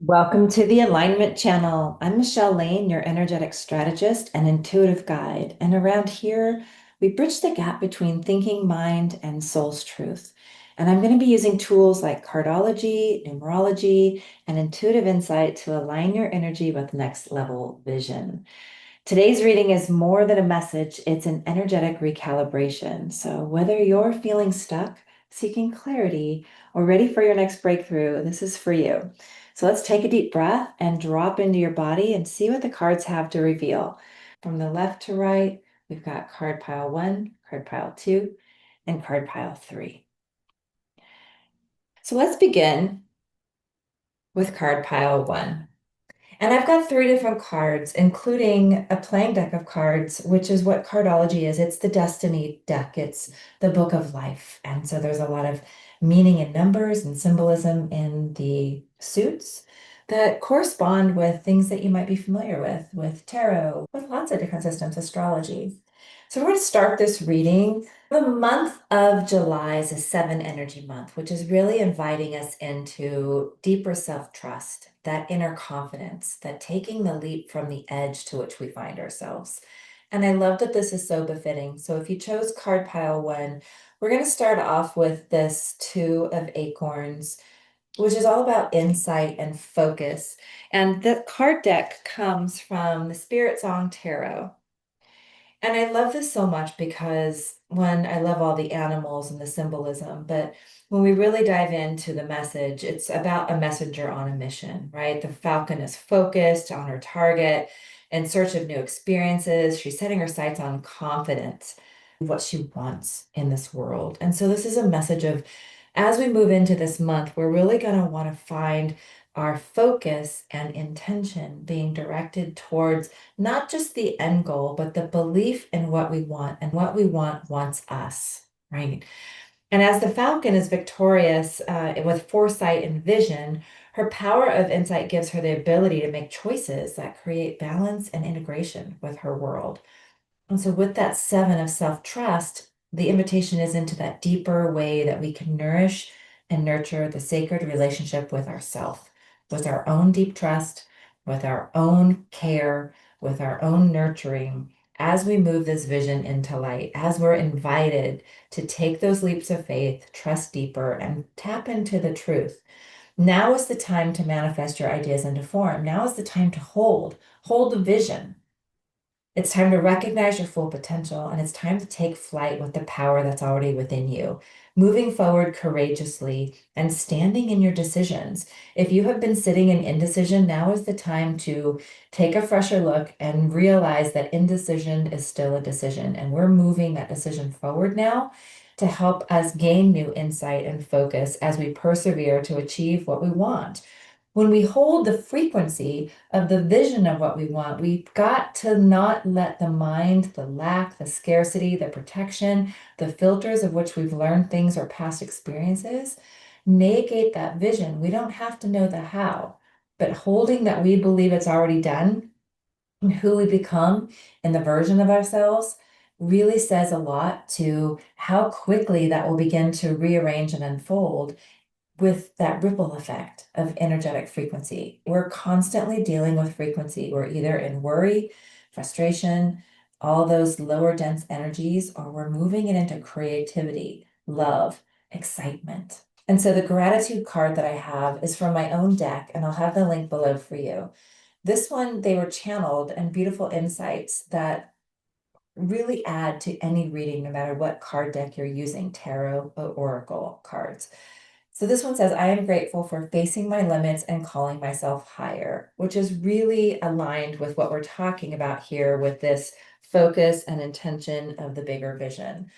Welcome to the Alignment Channel. I'm Michelle Lane, your energetic strategist and intuitive guide. And around here, we bridge the gap between thinking mind and soul's truth. And I'm going to be using tools like cardology, numerology, and intuitive insight to align your energy with next level vision. Today's reading is more than a message, it's an energetic recalibration. So, whether you're feeling stuck, seeking clarity, or ready for your next breakthrough, this is for you. So, let's take a deep breath and drop into your body and see what the cards have to reveal. From the left to right, we've got card pile one, card pile two, and card pile three. So, let's begin with card pile one. And I've got three different cards, including a playing deck of cards, which is what cardology is. It's the destiny deck, it's the book of life. And so there's a lot of meaning in numbers and symbolism in the suits that correspond with things that you might be familiar with tarot, with lots of different systems, astrology. So we're going to start this reading. The month of July is a seven energy month, which is really inviting us into deeper self-trust, that inner confidence, that taking the leap from the edge to which we find ourselves. And I love that this is so befitting. So if you chose card pile one, we're going to start off with this two of acorns, which is all about insight and focus. And the card deck comes from the Spirit Song Tarot. And I love this so much because when I love all the animals and the symbolism, but when we really dive into the message, it's about a messenger on a mission, right? The falcon is focused on her target in search of new experiences. She's setting her sights on confidence, what she wants in this world. And so this is a message of as we move into this month, we're really going to want to find our focus and intention being directed towards not just the end goal, but the belief in what we want, and what we want wants us, right? And as the falcon is victorious with foresight and vision, her power of insight gives her the ability to make choices that create balance and integration with her world. And so, with that seven of self trust, the invitation is into that deeper way that we can nourish and nurture the sacred relationship with ourself, with our own deep trust, with our own care, with our own nurturing, as we move this vision into light, as we're invited to take those leaps of faith, trust deeper, and tap into the truth. Now is the time to manifest your ideas into form. Now is the time to hold the vision. It's time to recognize your full potential, and it's time to take flight with the power that's already within you, moving forward courageously and standing in your decisions. If you have been sitting in indecision, now is the time to take a fresher look and realize that indecision is still a decision, and we're moving that decision forward now to help us gain new insight and focus as we persevere to achieve what we want. When we hold the frequency of the vision of what we want, we've got to not let the mind, the lack, the scarcity, the protection, the filters of which we've learned things or past experiences negate that vision. We don't have to know the how, but holding that we believe it's already done and who we become in the version of ourselves really says a lot to how quickly that will begin to rearrange and unfold with that ripple effect of energetic frequency. We're constantly dealing with frequency. We're either in worry, frustration, all those lower dense energies, or we're moving it into creativity, love, excitement. And so the gratitude card that I have is from my own deck, and I'll have the link below for you. This one, they were channeled and beautiful insights that really add to any reading, no matter what card deck you're using, tarot or oracle cards. So this one says, I am grateful for facing my limits and calling myself higher, which is really aligned with what we're talking about here with this focus and intention of the bigger vision.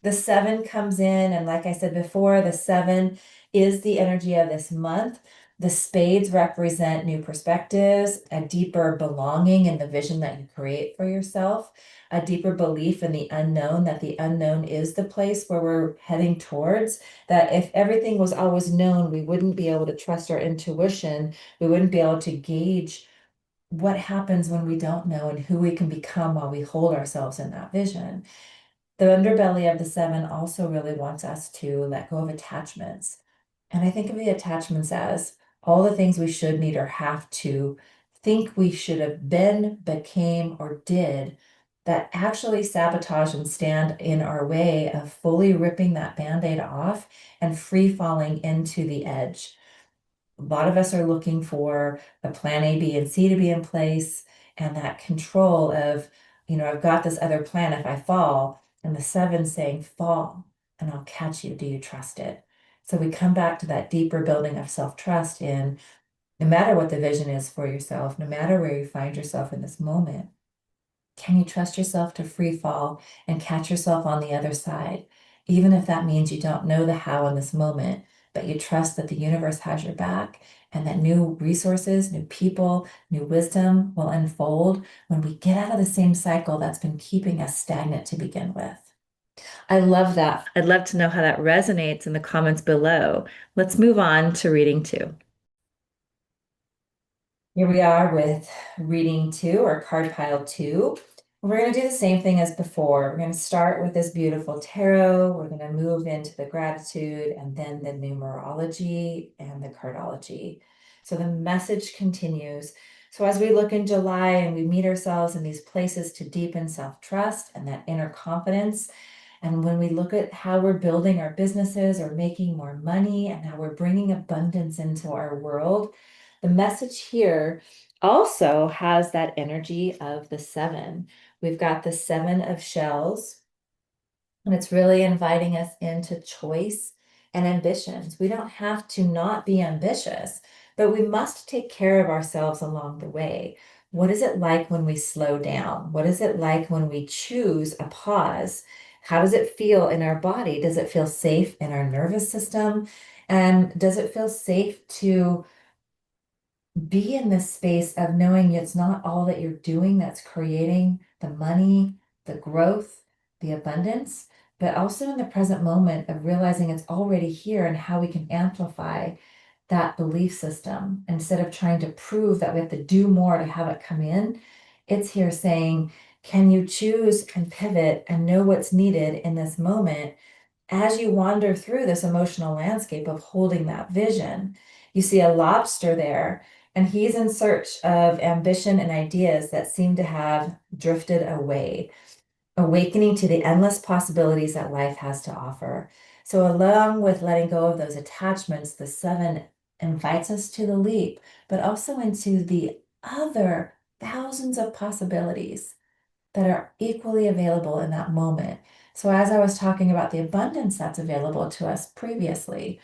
The seven comes in, and like I said before, the seven is the energy of this month. The spades represent new perspectives, a deeper belonging in the vision that you create for yourself, a deeper belief in the unknown, that the unknown is the place where we're heading towards, that if everything was always known, we wouldn't be able to trust our intuition, we wouldn't be able to gauge what happens when we don't know and who we can become while we hold ourselves in that vision. The underbelly of the seven also really wants us to let go of attachments. And I think of the attachments as all the things we should, need, or have to think we should have been, became, or did that actually sabotage and stand in our way of fully ripping that band-aid off and free falling into the edge. A lot of us are looking for a plan A, B, and C to be in place, and that control of, I've got this other plan if I fall, and the seven saying, fall, and I'll catch you. Do you trust it? So we come back to that deeper building of self-trust in no matter what the vision is for yourself, no matter where you find yourself in this moment, can you trust yourself to free fall and catch yourself on the other side? Even if that means you don't know the how in this moment, but you trust that the universe has your back and that new resources, new people, new wisdom will unfold when we get out of the same cycle that's been keeping us stagnant to begin with. I love that. I'd love to know how that resonates in the comments below. Let's move on to reading two. Here we are with reading two, or card pile two. We're going to do the same thing as before. We're going to start with this beautiful tarot. We're going to move into the gratitude and then the numerology and the cardology. So the message continues. So as we look in July and we meet ourselves in these places to deepen self-trust and that inner confidence, and when we look at how we're building our businesses or making more money and how we're bringing abundance into our world, the message here also has that energy of the seven. We've got the seven of shells, and it's really inviting us into choice and ambitions. We don't have to not be ambitious, but we must take care of ourselves along the way. What is it like when we slow down? What is it like when we choose a pause? How does it feel in our body? Does it feel safe in our nervous system? And does it feel safe to be in this space of knowing it's not all that you're doing that's creating the money, the growth, the abundance, but also in the present moment of realizing it's already here and how we can amplify that belief system instead of trying to prove that we have to do more to have it come in. It's here saying, can you choose and pivot and know what's needed in this moment as you wander through this emotional landscape of holding that vision? You see a lobster there, and he's in search of ambition and ideas that seem to have drifted away, awakening to the endless possibilities that life has to offer. So, along with letting go of those attachments, the seven invites us to the leap, but also into the other thousands of possibilities that are equally available in that moment. So, as I was talking about the abundance that's available to us previously,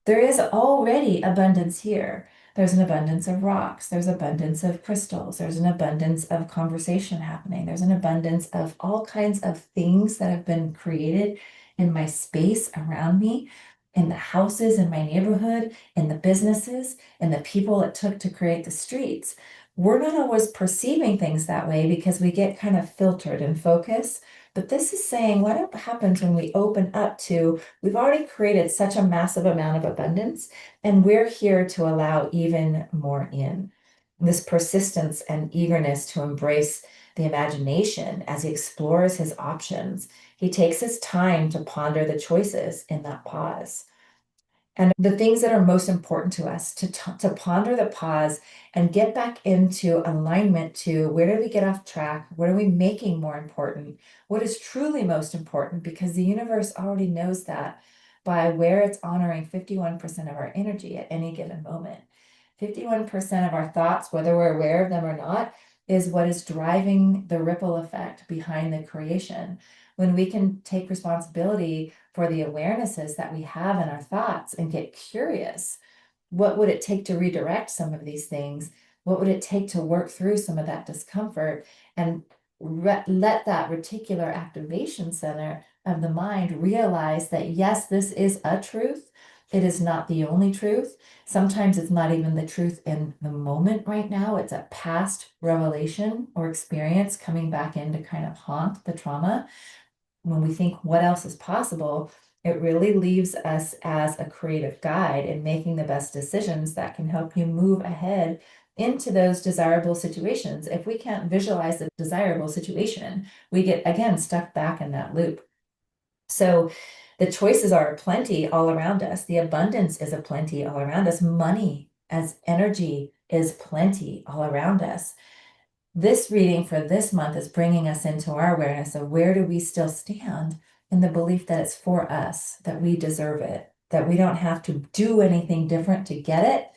there is already abundance here. There's an abundance of rocks, there's abundance of crystals, there's an abundance of conversation happening, there's an abundance of all kinds of things that have been created in my space around me, in the houses in my neighborhood, in the businesses, in the people it took to create the streets. We're not always perceiving things that way because we get kind of filtered and focused. But this is saying what happens when we open up to, we've already created such a massive amount of abundance, and we're here to allow even more in. This persistence and eagerness to embrace the imagination as he explores his options. He takes his time to ponder the choices in that pause. And the things that are most important to us to ponder the pause and get back into alignment to where did we get off track? What are we making more important? What is truly most important? Because the universe already knows that by where it's honoring 51% of our energy at any given moment. 51% of our thoughts, whether we're aware of them or not, is what is driving the ripple effect behind the creation. When we can take responsibility for the awarenesses that we have in our thoughts and get curious, what would it take to redirect some of these things? What would it take to work through some of that discomfort and let that reticular activation center of the mind realize that, yes, this is a truth. It is not the only truth. Sometimes it's not even the truth in the moment right now. It's a past revelation or experience coming back in to kind of haunt the trauma. When we think what else is possible, it really leaves us as a creative guide in making the best decisions that can help you move ahead into those desirable situations. If we can't visualize the desirable situation, we get again stuck back in that loop. So the choices are plenty all around us. The abundance is a plenty all around us. Money as energy is plenty all around us. This reading for this month is bringing us into our awareness of where do we still stand in the belief that it's for us, that we deserve it, that we don't have to do anything different to get it.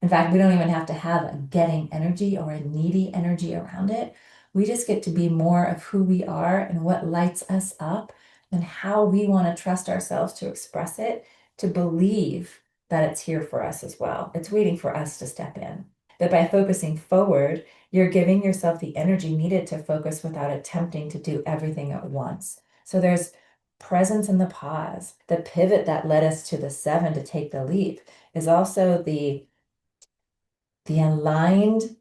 In fact, we don't even have to have a getting energy or a needy energy around it. We just get to be more of who we are and what lights us up and how we want to trust ourselves to express it, to believe that it's here for us as well. It's waiting for us to step in. That by focusing forward, you're giving yourself the energy needed to focus without attempting to do everything at once. So there's presence in the pause. The pivot that led us to the seven to take the leap is also the aligned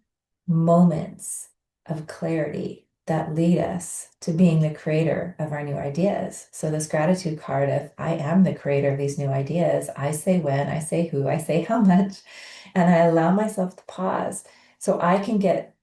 moments of clarity that lead us to being the creator of our new ideas. So this gratitude card of I am the creator of these new ideas. I say when, I say who, I say how much, and I allow myself to pause so I can get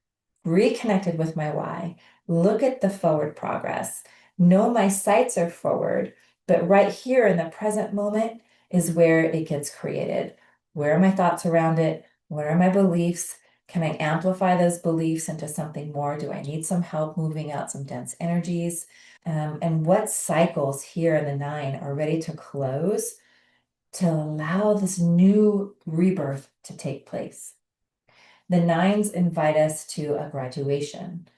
reconnected with my why, look at the forward progress, know my sights are forward, but right here in the present moment is where it gets created. Where are my thoughts around it? What are my beliefs? Can I amplify those beliefs into something more? Do I need some help moving out some dense energies? And what cycles here in the nine are ready to close to allow this new rebirth to take place? The nines invite us to a graduation.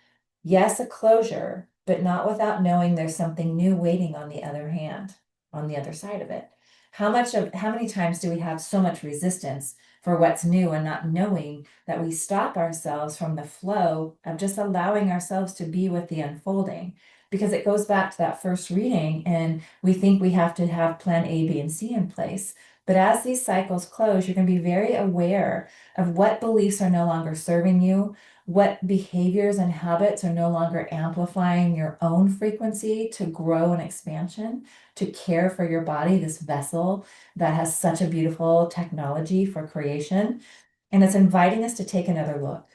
Yes, a closure, but not without knowing there's something new waiting on the other hand, on the other side of it. How many times do we have so much resistance for what's new and not knowing that we stop ourselves from the flow of just allowing ourselves to be with the unfolding? Because it goes back to that first reading, and we think we have to have plan A, B, and C in place. But as these cycles close, you're going to be very aware of what beliefs are no longer serving you, what behaviors and habits are no longer amplifying your own frequency to grow and expansion, to care for your body, this vessel that has such a beautiful technology for creation. And it's inviting us to take another look,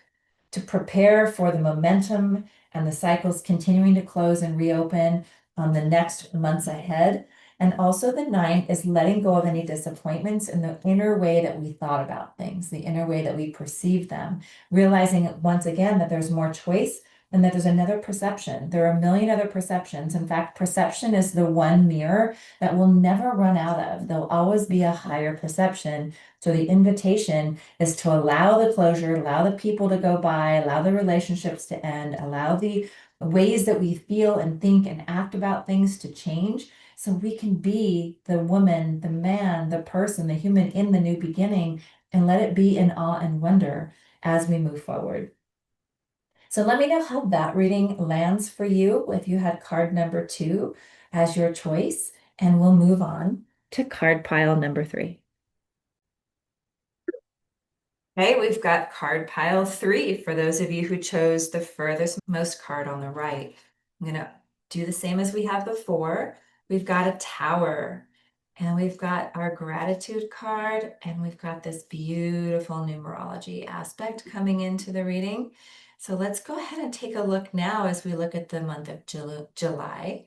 to prepare for the momentum and the cycles continuing to close and reopen on the next months ahead. And also the nine is letting go of any disappointments in the inner way that we thought about things, the inner way that we perceive them, realizing once again that there's more choice and that there's another perception. There are a million other perceptions. In fact, perception is the one mirror that we'll never run out of. There'll always be a higher perception. So the invitation is to allow the closure, allow the people to go by, allow the relationships to end, allow the ways that we feel and think and act about things to change so we can be the woman, the man, the person, the human in the new beginning and let it be in awe and wonder as we move forward. So let me know how that reading lands for you if you had card number 2 as your choice, and we'll move on to card pile number 3. Okay, we've got card pile 3 for those of you who chose the furthest most card on the right. I'm gonna do the same as we have before. We've got a tower, and we've got our gratitude card, and we've got this beautiful numerology aspect coming into the reading. So let's go ahead and take a look now as we look at the month of July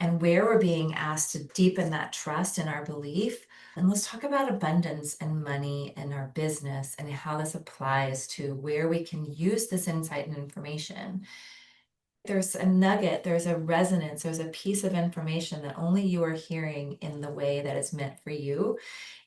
and where we're being asked to deepen that trust in our belief. And let's talk about abundance and money and our business and how this applies to where we can use this insight and information. There's a nugget, there's a resonance, there's a piece of information that only you are hearing in the way that is meant for you.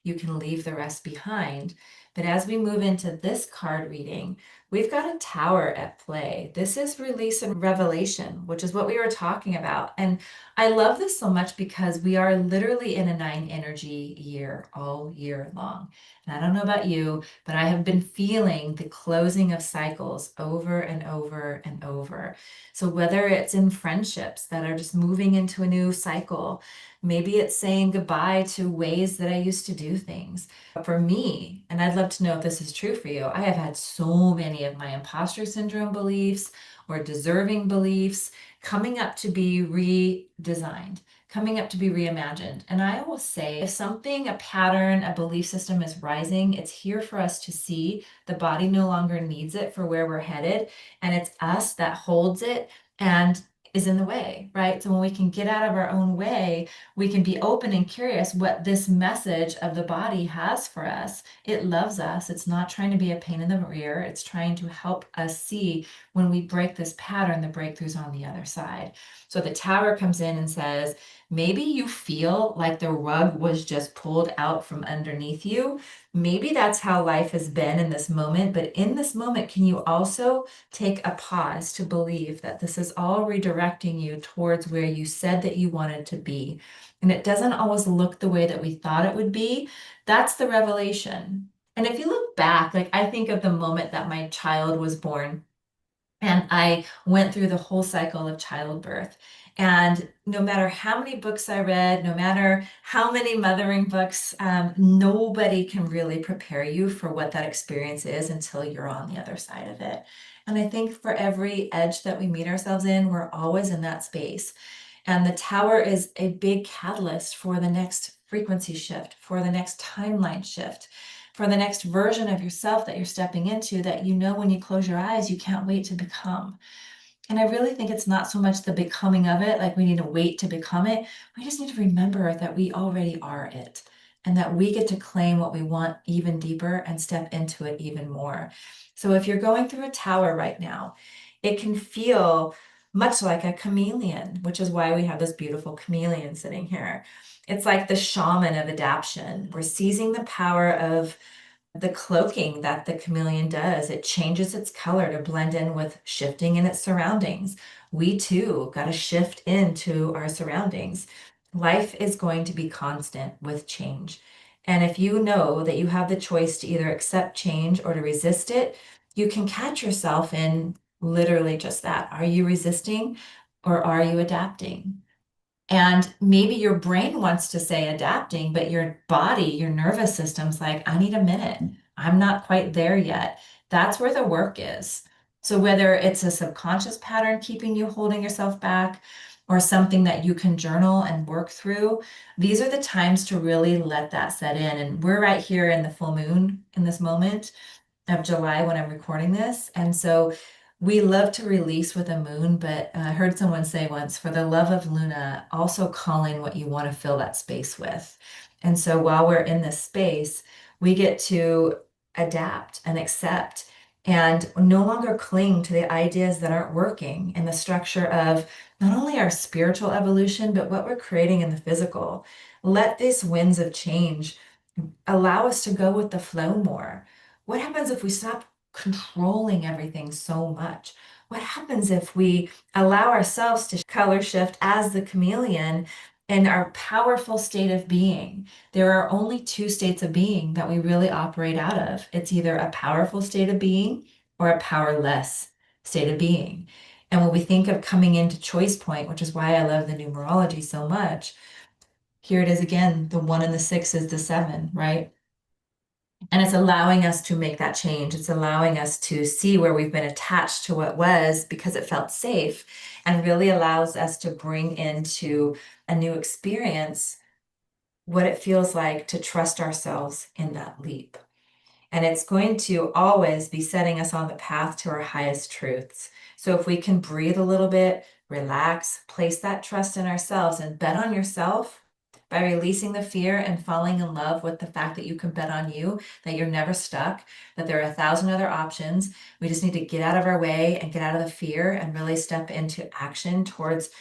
You can leave the rest behind. But as we move into this card reading, we've got a tower at play. This is release and revelation, which is what we were talking about. And I love this so much because we are literally in a 9 energy year all year long. And I don't know about you, but I have been feeling the closing of cycles over and over and over. So whether it's in friendships that are just moving into a new cycle, maybe it's saying goodbye to ways that I used to do things. But for me, and I'd love to know if this is true for you, I have had so many of my imposter syndrome beliefs or deserving beliefs coming up to be redesigned, coming up to be reimagined. And I will say, if something, a pattern, a belief system is rising, it's here for us to see. The body no longer needs it for where we're headed, and it's us that holds it and is in the way, right? So when we can get out of our own way, we can be open and curious what this message of the body has for us. It loves us. It's not trying to be a pain in the rear. It's trying to help us see when we break this pattern, the breakthroughs on the other side. So the tower comes in and says, maybe you feel like the rug was just pulled out from underneath you. Maybe that's how life has been in this moment. But in this moment, can you also take a pause to believe that this is all redirecting you towards where you said that you wanted to be? And it doesn't always look the way that we thought it would be. That's the revelation. And if you look back, like I think of the moment that my child was born. And I went through the whole cycle of childbirth. And no matter how many books I read, no matter how many mothering books, nobody can really prepare you for what that experience is until you're on the other side of it. And I think for every edge that we meet ourselves in, we're always in that space. And the tower is a big catalyst for the next frequency shift, for the next timeline shift, for the next version of yourself that you're stepping into that you know when you close your eyes, you can't wait to become. And I really think it's not so much the becoming of it, like we need to wait to become it. We just need to remember that we already are it and that we get to claim what we want even deeper and step into it even more. So if you're going through a tower right now, it can feel much like a chameleon, which is why we have this beautiful chameleon sitting here. It's like the shaman of adaptation. We're seizing the power of the cloaking that the chameleon does. It changes its color to blend in with shifting in its surroundings. We too got to shift into our surroundings. Life is going to be constant with change. And if you know that you have the choice to either accept change or to resist it, you can catch yourself in literally just that. Are you resisting or are you adapting? And maybe your brain wants to say adapting, but your body, your nervous system's like, I need a minute. I'm not quite there yet. That's where the work is. So whether it's a subconscious pattern keeping you holding yourself back or something that you can journal and work through, these are the times to really let that set in. And we're right here in the full moon in this moment of July when I'm recording this. And so we love to release with a moon, but I heard someone say once, for the love of Luna, also call in what you want to fill that space with. And so while we're in this space, we get to adapt and accept and no longer cling to the ideas that aren't working in the structure of not only our spiritual evolution, but what we're creating in the physical. Let these winds of change allow us to go with the flow more. What happens if we stop controlling everything so much? What happens if we allow ourselves to color shift as the chameleon in our powerful state of being? There are only two states of being that we really operate out of. It's either a powerful state of being or a powerless state of being. And when we think of coming into choice point, which is why I love the numerology so much, here it is again, the one and the six is the seven, right? And it's allowing us to make that change. It's allowing us to see where we've been attached to what was because it felt safe and really allows us to bring into a new experience what it feels like to trust ourselves in that leap. And it's going to always be setting us on the path to our highest truths. So if we can breathe a little bit, relax, place that trust in ourselves and bet on yourself by releasing the fear and falling in love with the fact that you can bet on you, that you're never stuck, that there are 1,000 other options. We just need to get out of our way and get out of the fear and really step into action towards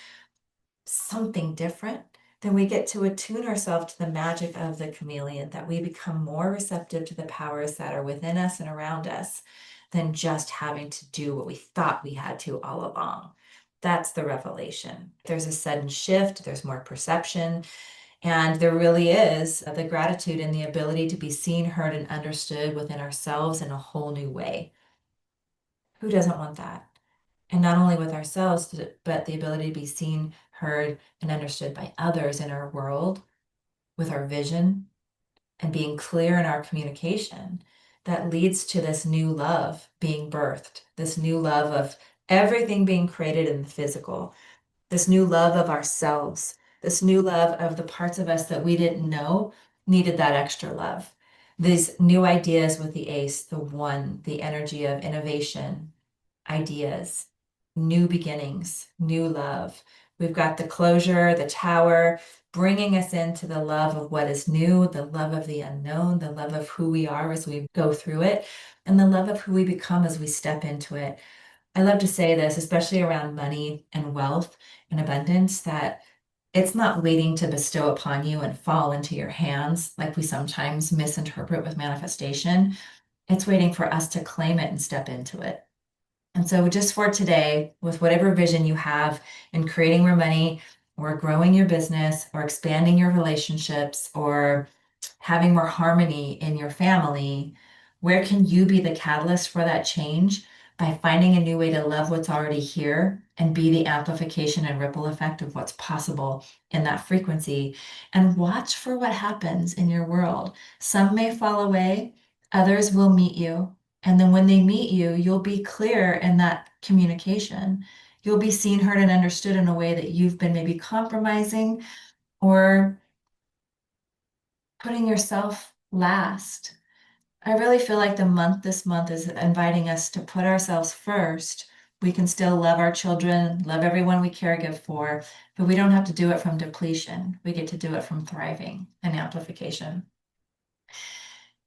something different, then we get to attune ourselves to the magic of the chameleon, that we become more receptive to the powers that are within us and around us than just having to do what we thought we had to all along. That's the revelation. There's a sudden shift, there's more perception, and there really is the gratitude and the ability to be seen, heard, and understood within ourselves in a whole new way. Who doesn't want that? And not only with ourselves, but the ability to be seen, heard, and understood by others in our world with our vision and being clear in our communication that leads to this new love being birthed, this new love of everything being created in the physical, this new love of ourselves, this new love of the parts of us that we didn't know needed that extra love. These new ideas with the ace, the one, the energy of innovation, ideas, new beginnings, new love. We've got the closure, the tower, bringing us into the love of what is new, the love of the unknown, the love of who we are as we go through it, and the love of who we become as we step into it. I love to say this, especially around money and wealth and abundance, that it's not waiting to bestow upon you and fall into your hands like we sometimes misinterpret with manifestation. It's waiting for us to claim it and step into it. And so, just for today, with whatever vision you have in creating more money or growing your business or expanding your relationships or having more harmony in your family, where can you be the catalyst for that change? By finding a new way to love what's already here and be the amplification and ripple effect of what's possible in that frequency. And watch for what happens in your world. Some may fall away, others will meet you. And then when they meet you, you'll be clear in that communication. You'll be seen, heard, and understood in a way that you've been maybe compromising or putting yourself last. I really feel like this month is inviting us to put ourselves first. We can still love our children, love everyone we caregive for, but we don't have to do it from depletion. We get to do it from thriving and amplification.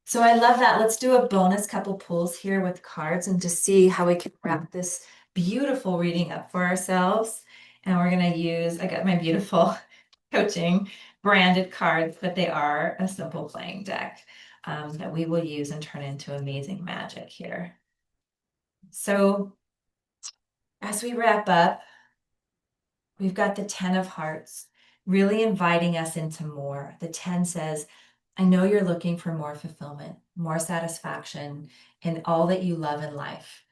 So I love that. Let's do a bonus couple pulls here with cards and just see how we can wrap this beautiful reading up for ourselves. And we're going to use, I got my beautiful coaching branded cards, but they are a simple playing deck that we will use and turn into amazing magic here. So as we wrap up, we've got the 10 of Hearts, really inviting us into more. The 10 says, I know you're looking for more fulfillment, more satisfaction in all that you love in life.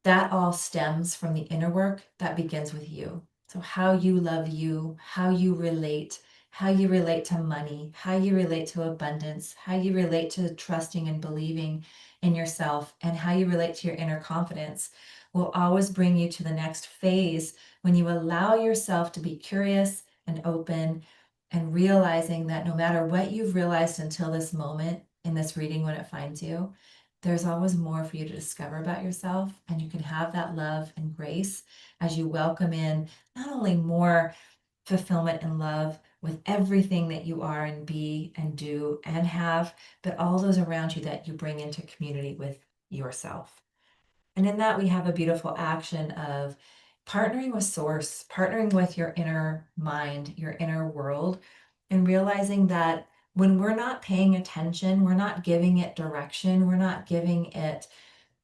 That all stems from the inner work that begins with you. So how you love you, how you relate to money, how you relate to abundance, how you relate to trusting and believing in yourself, and how you relate to your inner confidence will always bring you to the next phase when you allow yourself to be curious and open and realizing that no matter what you've realized until this moment in this reading when it finds you, there's always more for you to discover about yourself, and you can have that love and grace as you welcome in not only more fulfillment and love with everything that you are and be and do and have, but all those around you that you bring into community with yourself. And in that, we have a beautiful action of partnering with Source, partnering with your inner mind, your inner world, and realizing that when we're not paying attention, we're not giving it direction, we're not giving it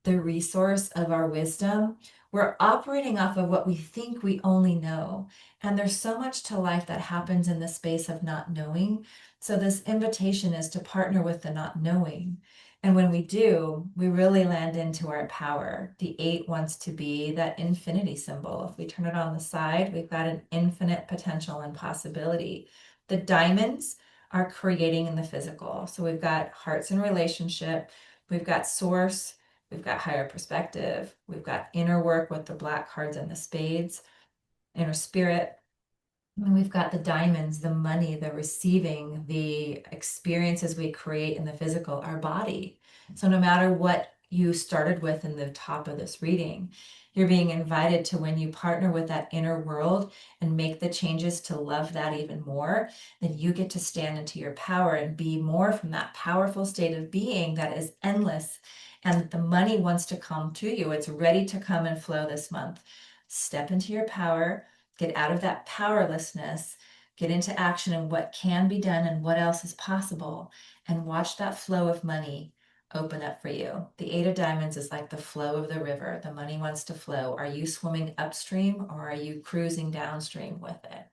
the resource of our wisdom, we're operating off of what we think we only know. And there's so much to life that happens in the space of not knowing. So, this invitation is to partner with the not knowing. And when we do, we really land into our power. The 8 wants to be that infinity symbol. If we turn it on the side, we've got an infinite potential and possibility. The diamonds are creating in the physical. So, we've got hearts and relationship, we've got source. We've got higher perspective. We've got inner work with the black cards and the spades, inner spirit. And we've got the diamonds, the money, the receiving, the experiences we create in the physical, our body. So no matter what you started with in the top of this reading, you're being invited to, when you partner with that inner world and make the changes to love that even more, then you get to stand into your power and be more from that powerful state of being that is endless. And the money wants to come to you. It's ready to come and flow this month. Step into your power. Get out of that powerlessness, get into action and what can be done and what else is possible, and watch that flow of money open up for you. The 8 of Diamonds is like the flow of the river. The money wants to flow. Are you swimming upstream or are you cruising downstream with it?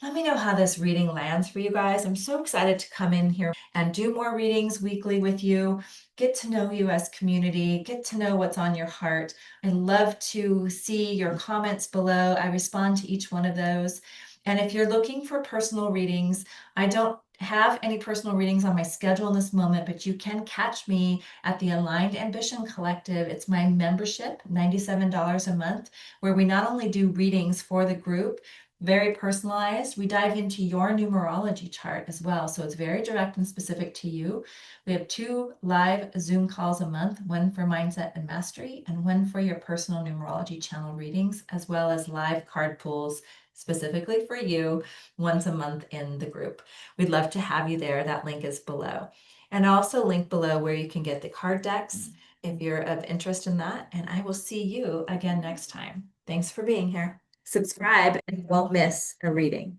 Let me know how this reading lands for you guys. I'm so excited to come in here and do more readings weekly with you, get to know you as community, get to know what's on your heart. I love to see your comments below. I respond to each one of those. And if you're looking for personal readings, I don't have any personal readings on my schedule in this moment, but you can catch me at the Aligned Ambition Collective. It's my membership, $97 a month, where we not only do readings for the group, very personalized. We dive into your numerology chart as well. So it's very direct and specific to you. We have 2 live Zoom calls a month, one for mindset and mastery, and one for your personal numerology channel readings, as well as live card pools specifically for you once a month in the group. We'd love to have you there. That link is below. And also link below where you can get the card decks if you're of interest in that. And I will see you again next time. Thanks for being here. Subscribe and you won't miss a reading.